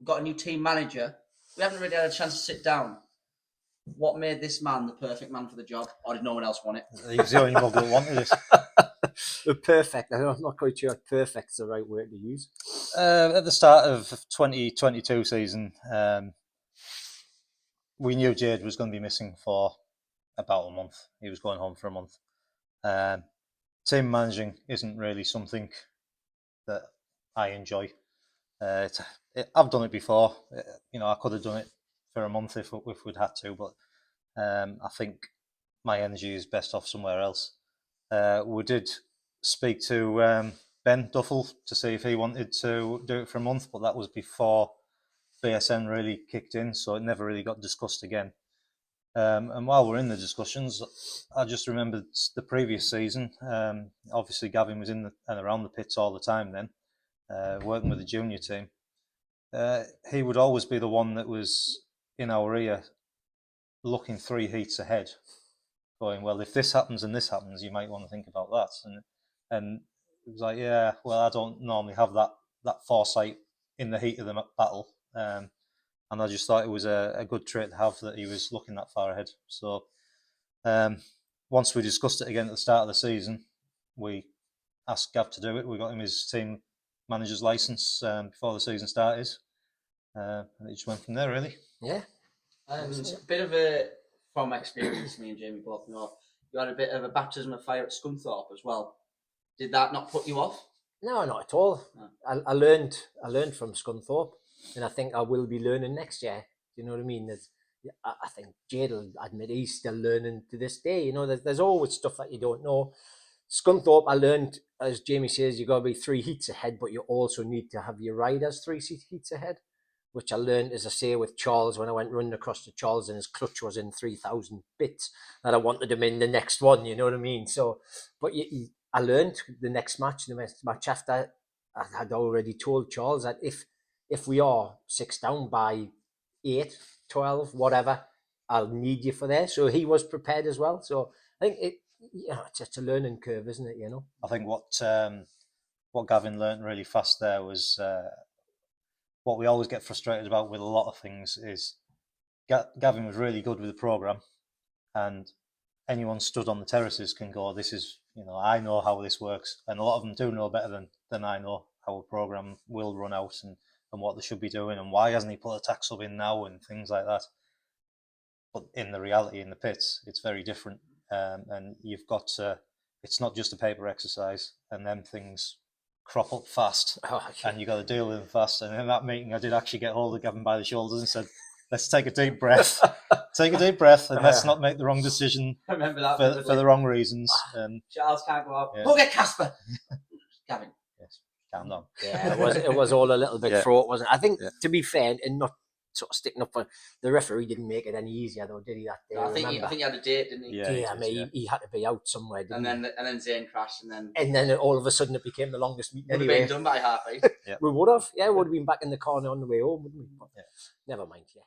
We've got a new team manager. We haven't really had a chance to sit down. What made this man the perfect man for the job, or did no one else want it? He was the only one that wanted it. The perfect. I'm not quite sure if perfect's the right word to use. At the start of 2022 season, we knew Jade was going to be missing for about a month. He was going home for a month. Team managing isn't really something that I enjoy. I've done it before. I could have done it for a month if we'd had to, but I think my energy is best off somewhere else. We did speak to Ben Duffel to see if he wanted to do it for a month, but that was before BSN really kicked in, so it never really got discussed again. And while we're in the discussions, I just remembered the previous season. Obviously, Gavin was in and around the pits all the time then, working with the junior team. He would always be the one that was in our ear, looking 3 heats ahead, going, well, if this happens and this happens, you might want to think about that. And it was like, yeah, well, I don't normally have that foresight in the heat of the battle. And I just thought it was a good trait to have, that he was looking that far ahead. So once we discussed it again at the start of the season, we asked Gav to do it. We got him his team manager's license before the season started. And it just went from there, really. Yeah. And a bit of a, from experience, me and Jamie both know, you had a bit of a baptism of fire at Scunthorpe as well. Did that not put you off? No, not at all. No. I learned from Scunthorpe, and I think I will be learning next year. Do you know what I mean? I think Jade will admit he's still learning to this day. There's always stuff that you don't know. Scunthorpe, I learned, as Jamie says, you got to be 3 heats ahead, but you also need to have your riders 3 heats ahead, which I learned, as I say, with Charles when I went running across to Charles and his clutch was in 3,000 bits, that I wanted him in the next one. You know what I mean? So, but I learned the next match after, I had already told Charles that if we are 6 down by 8, 12, whatever, I'll need you for there. So he was prepared as well. So I think it's a learning curve, isn't it? I think what Gavin learned really fast there was what we always get frustrated about with a lot of things is Gavin was really good with the programme, and anyone stood on the terraces can go, this is, I know how this works. And a lot of them do know better than I know how a programme will run out and what they should be doing and why hasn't he put a tax sub in now and things like that. But in the reality in the pits, it's very different. And you've got it's not just a paper exercise, and them things crop up fast, and you got to deal with them fast. And in that meeting, I did actually get hold of Gavin by the shoulders and said, let's take a deep breath. And let's not make the wrong decision for the wrong reasons. Charles can't go out. Yeah. Go get Casper. Gavin. Yes, calm down. Yeah, it was all a little bit fraught, wasn't it? I think, to be fair, and not sort of sticking up for the referee, didn't make it any easier though, did he? That day, I think he had a date, didn't he? Yeah, he had to be out somewhere, didn't he? And then Zane crashed, and then all of a sudden it became the longest meeting. Would have been done by 8:30. We would have, would have been back in the corner on the way home, wouldn't we? But never mind. Yeah.